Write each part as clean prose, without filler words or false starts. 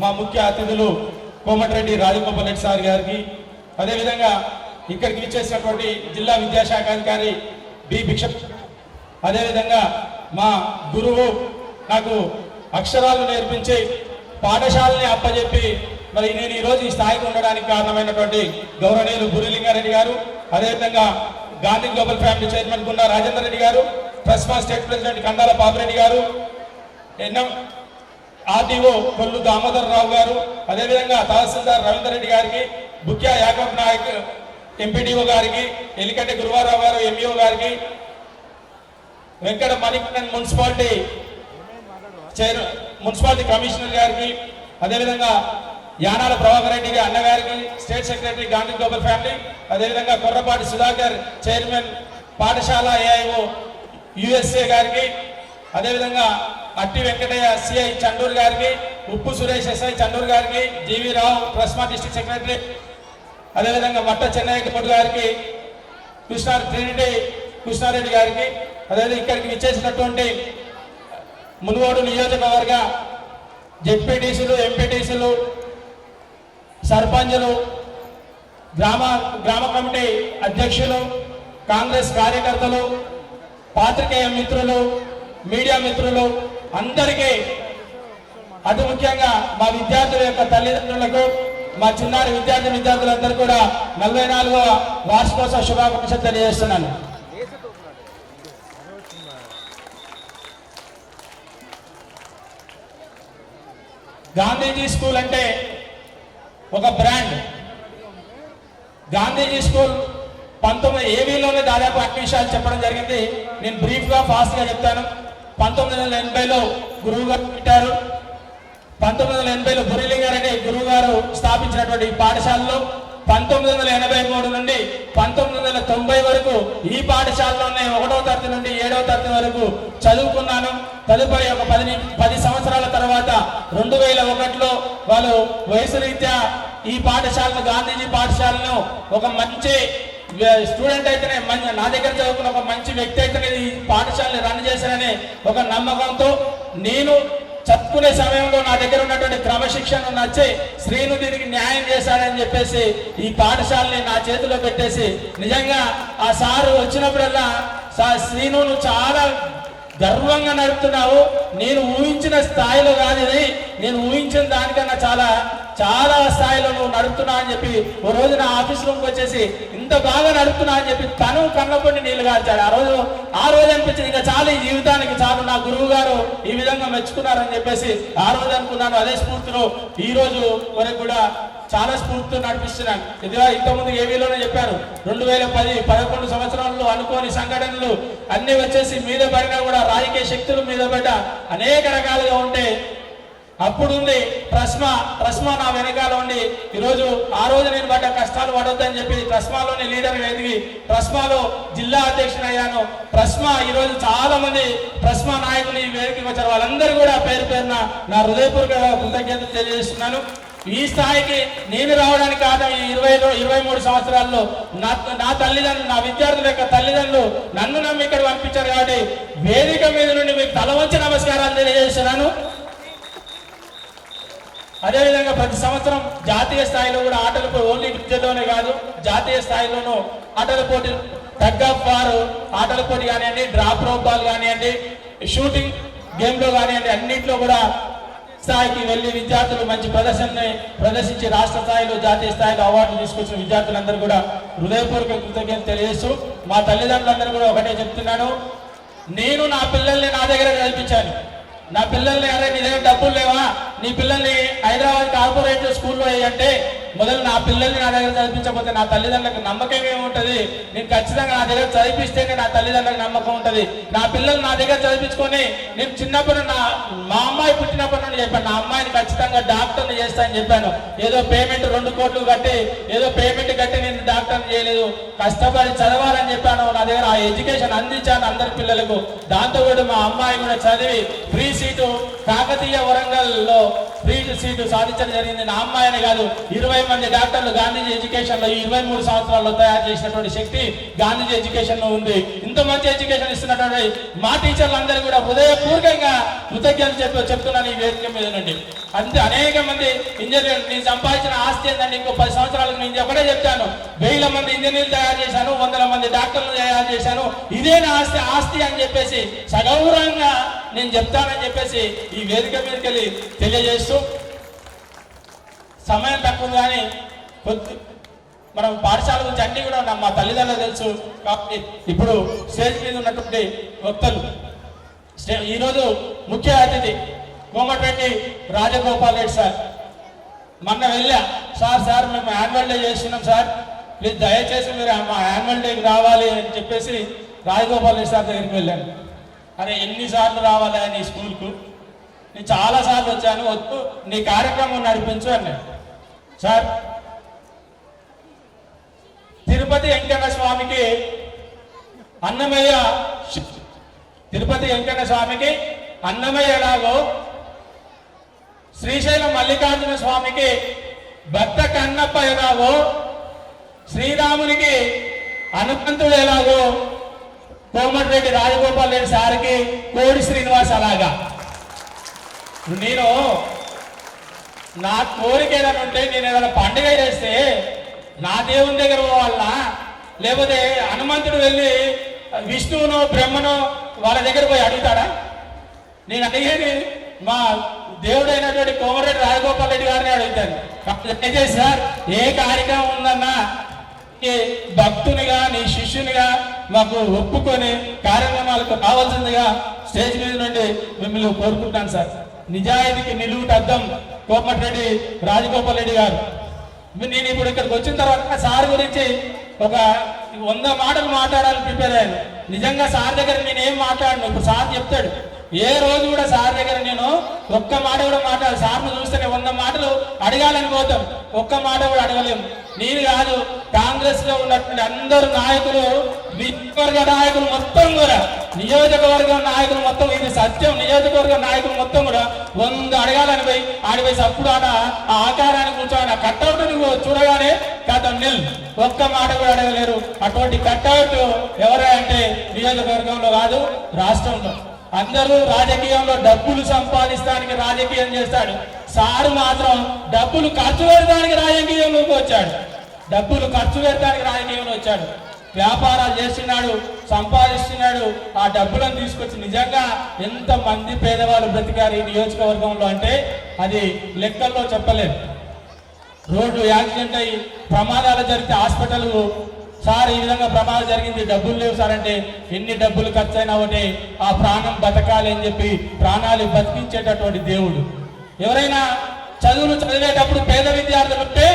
మా ముఖ్య అతిథులు కోమటిరెడ్డి రాజగోపాల్ రెడ్డి సార్ గారికి, అదేవిధంగా ఇక్కడికి ఇచ్చేసినటువంటి జిల్లా విద్యాశాఖ అధికారి బి భిక్ష, అదేవిధంగా మా గురువు నాకు అక్షరాలు నేర్పించి పాఠశాలని అప్పచెప్పి మరి నేను ఈరోజు ఈ స్థాయికి ఉండడానికి కారణమైనటువంటి గౌరవనీయులు గురులింగారెడ్డి గారు, అదేవిధంగా గాంధీ గ్లోబల్ ఫ్యామిలీ చైర్మన్ గుండా రాజేందర్ రెడ్డి గారు, ట్రస్మా స్టేట్ ప్రెసిడెంట్ కందాల పాపిరెడ్డి గారు, ఆర్డీఓ కొల్లు దామోదర్ రావు గారు, అదేవిధంగా తహసీల్దార్ రవీందర్ రెడ్డి గారికి, ముఖ్య యాకబ్ నాయక్ ఎంపీడీఓ గారికి, ఎలికంటి గురువారావు గారు ఎంఈఓ గారికి, వెంకట మణికరణ్ మున్సిపాలిటీ కమిషనర్ గారికి, అదేవిధంగా యానాల ప్రభాకర్ రెడ్డి అన్నగారికి, state secretary Gandhi global family, అదేవిధంగా కొర్రపాటి సుధాకర్ చైర్మన్ పాఠశాల ఏఐఓ యుఎస్ఏ గారికి, అదేవిధంగా అట్టి వెంకటయ్య సిఐ చండూరు గారికి, ఉప్పు సురేష్ ఎస్ఐ చండూరు గారికి, జీవి రావు ట్రస్మా డిస్ట్రిక్ట్ సెక్రటరీ, అదేవిధంగా మట్ట చెన్నయ్య గౌడ్ గారికి, కృష్ణారెడ్డి గారికి, అదేవిధంగా ఇక్కడికి విచ్చేసినటువంటి మునుగోడు నియోజకవర్గ జెడ్పీటీసీలు, ఎంపీటీసీలు, సర్పంచులు, గ్రామ కమిటీ అధ్యక్షులు, కాంగ్రెస్ కార్యకర్తలు, పాత్రికేయ మిత్రులు, మీడియా మిత్రులు అందరికీ, అతి ముఖ్యంగా మా విద్యార్థుల యొక్క తల్లిదండ్రులకు, మా చిన్నారి విద్యార్థులందరూ కూడా 44వ వార్షికోత్సవ శుభాకాంక్షలు తెలియజేస్తున్నాను. గాంధీజీ స్కూల్ అంటే ఒక బ్రాండ్. గాంధీజీ స్కూల్ 1980లోనే దాదాపు అన్ని విషయాలు చెప్పడం జరిగింది. నేను బ్రీఫ్గా ఫాస్ట్గా చెప్తాను. 1980లో గురువు గారు పెట్టారు. 1980లో బురిలింగారెడ్డి గురువు గారు స్థాపించినటువంటి ఈ పాఠశాలలో 1983 నుండి 1990 వరకు ఈ పాఠశాలలోనే 1వ తరగతి నుండి 7వ తరగతి వరకు చదువుకున్నాను. తదుపరి ఒక 10 సంవత్సరాల తర్వాత 2001లో వాళ్ళు వయసు రీత్యా ఈ పాఠశాలను, గాంధీజీ పాఠశాలను ఒక మంచి స్టూడెంట్ అయితేనే, నా దగ్గర చదువుకున్న ఒక మంచి వ్యక్తి అయితేనే ఈ పాఠశాలని రన్ చేశాననే ఒక నమ్మకంతో, నేను చదువుకునే సమయంలో నా దగ్గర ఉన్నటువంటి క్రమశిక్షణ నచ్చి శ్రీను దీనికి న్యాయం చేశాడని చెప్పేసి ఈ పాఠశాలని నా చేతిలో పెట్టేసి, నిజంగా ఆ సారు వచ్చినప్పుడల్లా, శ్రీను నువ్వు చాలా గర్వంగా నడుపుతున్నావు, నేను ఊహించిన స్థాయిలో కాదు ఇది, నేను ఊహించిన దానికన్నా చాలా స్థాయిలో నువ్వు నడుపుతున్నా అని చెప్పి ఓ రోజు నా ఆఫీస్ రూమ్కి వచ్చేసి ఇంత బాగా నడుపుతున్నా అని చెప్పి తను కళ్ళపొండి నీళ్లు కార్చాడు. ఆ రోజు అనిపించింది ఇంకా చాలు, ఈ జీవితానికి చాలు, నా గురువు గారు ఈ విధంగా మెచ్చుకున్నారని చెప్పేసి ఆ రోజు అనుకున్నాను. అదే స్ఫూర్తిలో ఈ రోజు వరకు కూడా చాలా స్ఫూర్తితో నడిపిస్తున్నాను. ఇదిగా ఇంతకుముందు ఏవీలోనే చెప్పారు, 2010-11 సంవత్సరాల్లో అనుకోని సంఘటనలు అన్ని వచ్చేసి మీద పడినా కూడా, రాజకీయ శక్తులు మీద పడ్డ అనేక రకాలుగా ఉంటే అప్పుడు ఉంది ట్రస్మా నా వెనకాల ఉండి ఈరోజు, ఆ రోజు నేను పడ్డ కష్టాలు పడొద్దని చెప్పి ట్రస్మాలోని లీడర్ ఎదిగి ట్రస్మాలో జిల్లా అధ్యక్షుని అయ్యాను. ట్రస్మా ఈరోజు చాలా మంది ట్రస్మా నాయకులు ఈ వేదికకి వచ్చారు. వాళ్ళందరూ కూడా పేరు పేరున నా హృదయపూర్వక కృతజ్ఞతలు తెలియజేస్తున్నాను. ఈ స్థాయికి నేను రావడానికి కారణం ఈ 23 సంవత్సరాల్లో నా తల్లిదండ్రులు, నా విద్యార్థుల యొక్క తల్లిదండ్రులు నన్ను నమ్మి ఇక్కడ పంపించారు. కాబట్టి వేదిక మీద నుండి మీకు తల వంచి నమస్కారాలు తెలియజేస్తున్నాను. అదేవిధంగా ప్రతి సంవత్సరం జాతీయ స్థాయిలో కూడా ఆటల పోటీ, ఓన్లీ విద్యలోనే కాదు జాతీయ స్థాయిలోనూ ఆటల పోటీ, టగ్ ఆఫ్ వార్ ఆటల పోటీ కానివ్వండి, డ్రాప్ రో బాల్ కానివ్వండి, షూటింగ్ గేమ్లో కానివ్వండి, అన్నింటిలో కూడా స్థాయికి వెళ్ళి విద్యార్థులు మంచి ప్రదర్శించి రాష్ట్ర స్థాయిలో, జాతీయ స్థాయిలో అవార్డులు తీసుకొచ్చిన విద్యార్థులందరూ కూడా హృదయపూర్వక కృతజ్ఞతలు తెలియజేస్తూ, మా తల్లిదండ్రులందరూ కూడా ఒకటే చెప్తున్నాను, నేను నా పిల్లల్ని నా దగ్గర కల్పించాను. నా పిల్లల్ని, అరే నీ దగ్గర డబ్బులు లేవా, నీ పిల్లల్ని హైదరాబాద్ కార్పొరేట్ స్కూల్లో వేయంటే, మొదలు నా పిల్లల్ని నా దగ్గర చదివించకపోతే నా తల్లిదండ్రులకు నమ్మకం ఏముంటుంది? నేను ఖచ్చితంగా నా దగ్గర చదివిస్తేనే నా తల్లిదండ్రులకు నమ్మకం ఉంటుంది. నా పిల్లలు నా దగ్గర చదివించుకొని, నేను చిన్నప్పుడు మా అమ్మాయి పుట్టినప్పటి నుండి చెప్పాను, నా అమ్మాయిని ఖచ్చితంగా డాక్టర్ని చేస్తానని చెప్పాను. ఏదో పేమెంట్ 2 కోట్లు కట్టి, ఏదో పేమెంట్ కట్టి నేను డాక్టర్ని చేయలేదు, కష్టపడి చదవాలని చెప్పాను. నా దగ్గర ఆ ఎడ్యుకేషన్ అందించాను అందరి పిల్లలకు. దాంతో కూడా మా అమ్మాయి కూడా చదివి ఫ్రీ సీటు కాకతీయ వరంగల్లో ఫ్రీ సీటు సాధించడం జరిగింది. నా అమ్మాయినే కాదు, 20 మంది డాక్టర్లు గాంధీజీ ఎడ్యుకేషన్ లో 23 సంవత్సరాల్లో తయారు చేసినటువంటి శక్తి గాంధీజీ ఎడ్యుకేషన్ లో ఉంది. ఇంత మంచి ఎడ్యుకేషన్ ఇస్తున్నటువంటి మా టీచర్లందరూ కూడా హృదయపూర్వకంగా కృతజ్ఞతలు చెప్తున్నాను ఈ వేదిక మీద నుండి. అంతే అనేక మంది ఇంజనీర్లు, నేను సంపాదించిన ఆస్తి ఏంటంటే ఇంకో 10 సంవత్సరాలకు నేను ఒకటే చెప్తాను, 1000 మంది ఇంజనీర్లు తయారు చేశాను, 100 మంది డాక్టర్లు తయారు చేశాను, ఇదే నా ఆస్తి అని చెప్పేసి సగౌరవంగా నేను చెప్తానని చెప్పేసి ఈ వేదిక మీదకి వెళ్ళి తెలియజేస్తూ, సమయం తక్కువ కానీ మనం పాఠశాల గురించి అన్ని కూడా మా తల్లిదండ్రులు తెలుసు కాబట్టి ఇప్పుడు స్టేజ్ మీద ఉన్నటువంటి వక్తలు, ఈరోజు ముఖ్య అతిథి కోమటిరెడ్డి రాజగోపాల్ రెడ్డి సార్. మొన్న వెళ్ళా, సార్ మేము యాన్యువల్ డే చేస్తున్నాం సార్, ప్లీజ్ దయచేసి మీరు మా యాన్యువల్ డేకి రావాలి అని చెప్పేసి రాజగోపాల్ రెడ్డి సార్ దగ్గరికి వెళ్ళాను. అరే ఎన్నిసార్లు రావాలి నీ స్కూల్కు, నేను చాలాసార్లు వచ్చాను, వద్దు నీ కార్యక్రమం నడిపించు అన్నాడు. సార్ తిరుపతి వెంకన్న స్వామికి అన్నమయ్య ఎలాగో శ్రీశైలం మల్లికార్జున స్వామికి భక్త కన్నప్ప ఎలాగో, శ్రీరామునికి హనుమంతుడు ఎలాగో, కోమటిరెడ్డి రాజగోపాల్ రెడ్డి సార్కి కోడి శ్రీనివాస్ అలాగా. నేను నా కోరిక ఏదైనా ఉంటే, నేను ఏదైనా పండుగ చేస్తే నా దేవుని దగ్గర పోవాలనా, లేకపోతే హనుమంతుడు వెళ్ళి విష్ణువునో బ్రహ్మనో వాళ్ళ దగ్గర పోయి అడుగుతాడా? నేను అడిగేది మా దేవుడైనటువంటి కోమటిరెడ్డి రాజగోపాల్ రెడ్డి గారిని అడుగుతాను. దయచేసి సార్ ఏ కార్యక్రమం ఉందన్నా భక్తునిగా నీ శిష్యునిగా మాకు ఒప్పుకొని కార్యక్రమాలకు రావాల్సిందిగా స్టేజ్ మీద నుండి మిమ్మల్ని కోరుకుంటాను సార్. నిజాయితీకి నిలువుటద్దం కోమటిరెడ్డి రాజగోపాల్ రెడ్డి గారు. నేను ఇప్పుడు ఇక్కడికి వచ్చిన తర్వాత సార్ గురించి ఒక 100 మాటలు మాట్లాడాలని ప్రిపేర్ అయ్యాను. నిజంగా సార్ దగ్గర నేను ఏం మాట్లాడను, ఇప్పుడు సార్ చెప్తాడు. ఏ రోజు కూడా సార్ దగ్గర నేను ఒక్క మాట కూడా మాట్లాడు, సార్ను చూస్తేనే 100 మాటలు అడగాలని పోతాం, ఒక్క మాట కూడా అడగలేము. నేను కాదు, కాంగ్రెస్ లో ఉన్నటువంటి అందరు నాయకులు, నియోజకవర్గ నాయకులు మొత్తం కూడా, నియోజకవర్గం నాయకులు మొత్తం, ఇది సత్యం, నియోజకవర్గ నాయకులు మొత్తం కూడా 100 అడగాలని పోయి ఆడిపోయి అప్పుడు ఆ ఆకారాన్ని కూర్చోని ఆ కట్అవుట్ నువ్వు చూడగానే కథం నిల్, ఒక్క మాట కూడా అడగలేరు. అటువంటి కట్అవుట్ ఎవరే అంటే నియోజకవర్గంలో కాదు, రాష్ట్రంలో. అందరూ రాజకీయంలో డబ్బులు సంపాదిస్తానికి రాజకీయం చేస్తాడు, సారు మాత్రం డబ్బులు ఖర్చు పెడతానికి రాజకీయంలోకి వచ్చాడు. వ్యాపారాలు చేస్తున్నాడు, సంపాదిస్తున్నాడు. ఆ డబ్బులను తీసుకొచ్చి నిజంగా ఎంత మంది పేదవాళ్ళు బ్రతికారు ఈ నియోజకవర్గంలో అంటే అది లెక్కల్లో చెప్పలేదు. రోడ్డు యాక్సిడెంట్ అయ్యి ప్రమాదాలు జరిగితే హాస్పిటల్ సార్ ఈ విధంగా ప్రమాదం జరిగింది, డబ్బులు లేవు సార్ అంటే ఎన్ని డబ్బులు ఖర్చు అయినా ఒకటి ఆ ప్రాణం బతకాలి అని చెప్పి ప్రాణాలు బతికించేటటువంటి దేవుడు. ఎవరైనా చదువులు చదివేటప్పుడు పేద విద్యార్థులు ఉంటే,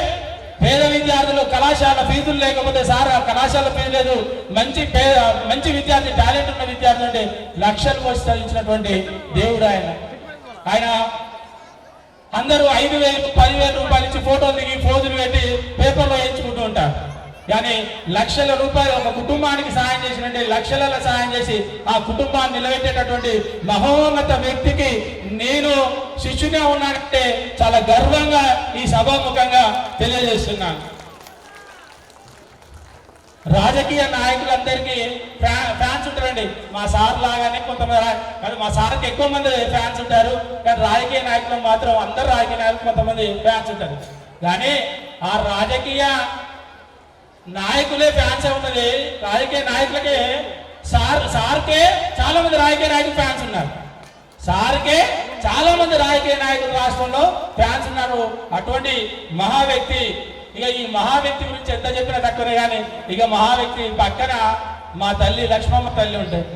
పేద విద్యార్థులు కళాశాల ఫీజులు లేకపోతే సార్ ఆ కళాశాల ఫీజు లేదు, మంచి విద్యార్థి, టాలెంట్ ఉన్న విద్యార్థి అంటే లక్షలు పోసి చదివించినటువంటి దేవుడు ఆయన. అందరూ 5,000 10,000 రూపాయలు ఇచ్చి ఫోటోలు దిగి ఫోజులు పెట్టి పేపర్లో వేయించుకుంటూ ఉంటారు. కానీ లక్షల రూపాయలు ఒక కుటుంబానికి సాయం చేసినట్టే, లక్షలలో సాయం చేసి ఆ కుటుంబాన్ని నిలబెట్టేటటువంటి మహోన్నత వ్యక్తికి నేను శిష్యుగా ఉన్నానంటే చాలా గర్వంగా ఈ సభాముఖంగా తెలియజేస్తున్నాను. రాజకీయ నాయకులందరికీ ఫ్యాన్స్ ఉంటారండి. మా సార్ లాగానే కొంతమంది, మా సార్కి ఎక్కువ మంది ఫ్యాన్స్ ఉంటారు, కానీ రాజకీయ నాయకులు మాత్రం అందరు రాజకీయ నాయకులు కొంతమంది ఫ్యాన్స్ ఉంటారు. కానీ ఆ రాజకీయ నాయకులే ఫ్యాన్స్ ఉన్నది, రాజకీయ నాయకులకే సార్కే చాలా మంది రాజకీయ నాయకులు ఫ్యాన్స్ ఉన్నారు. సార్కే చాలా మంది రాజకీయ నాయకులు రాష్ట్రంలో ఫ్యాన్స్ ఉన్నారు. అటువంటి మహా వ్యక్తి, ఇక ఈ మహా వ్యక్తి గురించి ఎంత చెప్పినా తక్కువనే. కానీ ఇక మహా వ్యక్తి పక్కన మా తల్లి లక్ష్మమ్మ తల్లి ఉంటాయి.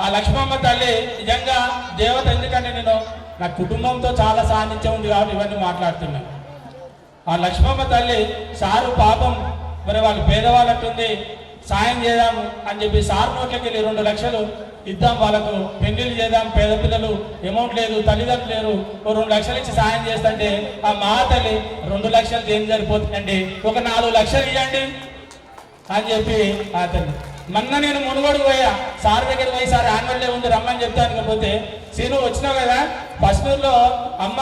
ఆ లక్ష్మమ్మ తల్లి నిజంగా దేవత. ఎందుకంటే నేను నా కుటుంబంతో చాలా సాన్నిధ్యం ఉంది కాబట్టి ఇవన్నీ మాట్లాడుతున్నాను. ఆ లక్ష్మమ్మ తల్లి సారు పాపం మరి వాళ్ళు పేదవాళ్ళట్టుంది, సాయం చేద్దాము అని చెప్పి సార్ నోట్లకి వెళ్ళి 2 లక్షలు ఇద్దాం, వాళ్ళకు పెళ్లిళ్ళు చేద్దాం, పేద పిల్లలు అమౌంట్ లేదు, తల్లిదండ్రులు లేరు, 2 లక్షలు ఇచ్చి సాయం చేస్తుంటే ఆ మా తల్లి 2 లక్షలు ఏం సరిపోతుందండి, ఒక 4 లక్షలు ఇవ్వండి అని చెప్పి ఆ తల్లి మొన్న నేను మునుగోడు పోయా, సార్ దగ్గర పోయి సార్ యాన్యువల్ డే ఉంది రమ్మని చెప్తాను. కాకపోతే సీను వచ్చినావు కదా, పశ్చిమూరులో అమ్మ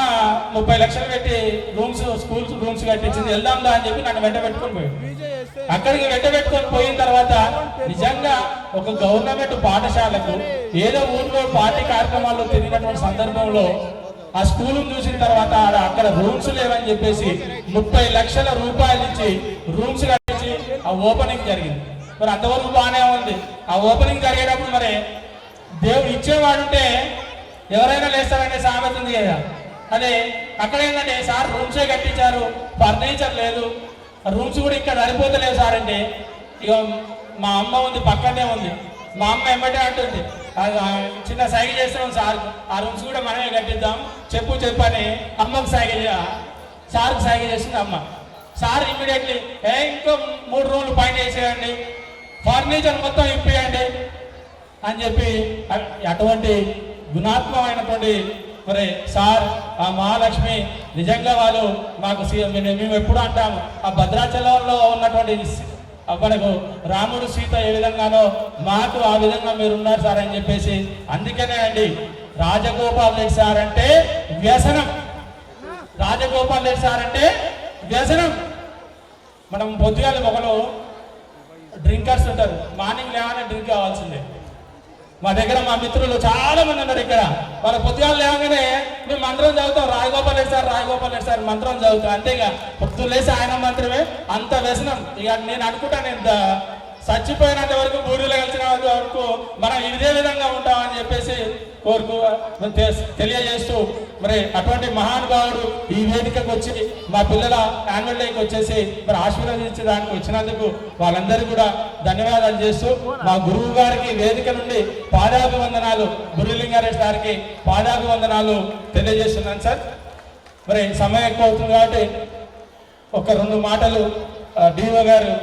30 లక్షలు పెట్టి స్కూల్స్ రూమ్స్ కట్టించింది, వెళ్దాందా అని చెప్పి నన్ను వెంట పెట్టుకొని పోయాడు. అక్కడికి వెంట పెట్టుకొని పోయిన తర్వాత నిజంగా ఒక గవర్నమెంట్ పాఠశాలకు ఏదో ఊర్లో పార్టీ కార్యక్రమాల్లో తిరిగినటువంటి సందర్భంలో ఆ స్కూల్ చూసిన తర్వాత అక్కడ రూమ్స్ లేవని చెప్పేసి 30 లక్షల రూపాయలు ఇచ్చి రూమ్స్ కట్టించి ఆ ఓపెనింగ్ జరిగింది. మరి అంతవరకు బాగానే ఉంది. ఆ ఓపెనింగ్ జరిగేటప్పుడు మరి దేవుడు ఇచ్చేవాడుంటే ఎవరైనా లేస్తారనే సామెత ఉంది కదా. అదే అక్కడ ఏంటంటే సార్ రూమ్సే కట్టించారు, ఫర్నిచర్ లేదు, రూమ్స్ కూడా ఇక్కడ సరిపోతలేవు సార్ అంటే, ఇక మా అమ్మ ఉంది పక్కనే ఉంది, మా అమ్మ ఎమ్మటే అంటుంది చిన్న సైకిల్ చేస్తాం సార్, ఆ రూమ్స్ కూడా మనమే కట్టిద్దాం చెప్పు అని అమ్మకు సార్కి సైకిల్ చేస్తుంది అమ్మ. సార్ ఇమ్మీడియట్లీ ఇంకో 3 రూమ్లు పైన వేసేయండి, ఫర్నిచర్ మొత్తం ఇప్పియండి అని చెప్పి అటువంటి గుణాత్మకమైనటువంటి మరి సార్ ఆ మహాలక్ష్మి నిజంగా వాళ్ళు మాకు మేము ఎప్పుడు అంటాము ఆ భద్రాచలంలో ఉన్నటువంటి మనకు రాముడు సీత ఏ విధంగానో మాకు ఆ విధంగా మీరు ఉన్నారు సార్ అని చెప్పేసి. అందుకనే అండి రాజగోపాల్ రెడ్డి సార్ అంటే వ్యసనం, రాజగోపాల్ రెడ్డి సార్ అంటే వ్యసనం. మనం పొద్దుగాల ఒకరు డ్రింకర్స్ ఉంటారు, మార్నింగ్ లేవగానే డ్రింక్ కావాల్సిందే. మా దగ్గర మా మిత్రులు చాలా మంది ఉన్నారు ఇక్కడ, వాళ్ళ పొద్దుగాలు లేవగానే మేము మంత్రం చదువుతాం, రాజగోపాల్ రెడ్డి సార్ మంత్రం చదువుతాం. అంతేగా పొద్దున్న లేసి ఆయన మంత్రమే, అంత వ్యసనం. ఇక నేను అనుకుంటాను ఎంత చచ్చిపోయినంత వరకు బూడిలో కలిసిన వరకు మనం ఇదే విధంగా ఉంటామని చెప్పేసి తెలియజేస్తూ మరి అటువంటి మహానుభావుడు ఈ వేదికకు వచ్చి మా పిల్లల యాన్యువల్ డేకి వచ్చేసి మరి ఆశీర్వదించడానికి వచ్చినందుకు వాళ్ళందరికీ కూడా ధన్యవాదాలు చేస్తూ మా గురువు గారికి వేదిక నుండి పాదాభివందనాలు, బుర్రిలింగారెడ్డి సార్కి పాదాభివందనాలు తెలియజేస్తున్నాను సార్. మరి సమయం ఎక్కువ అవుతుంది కాబట్టి ఒక 2 మాటలు డిఓ గారు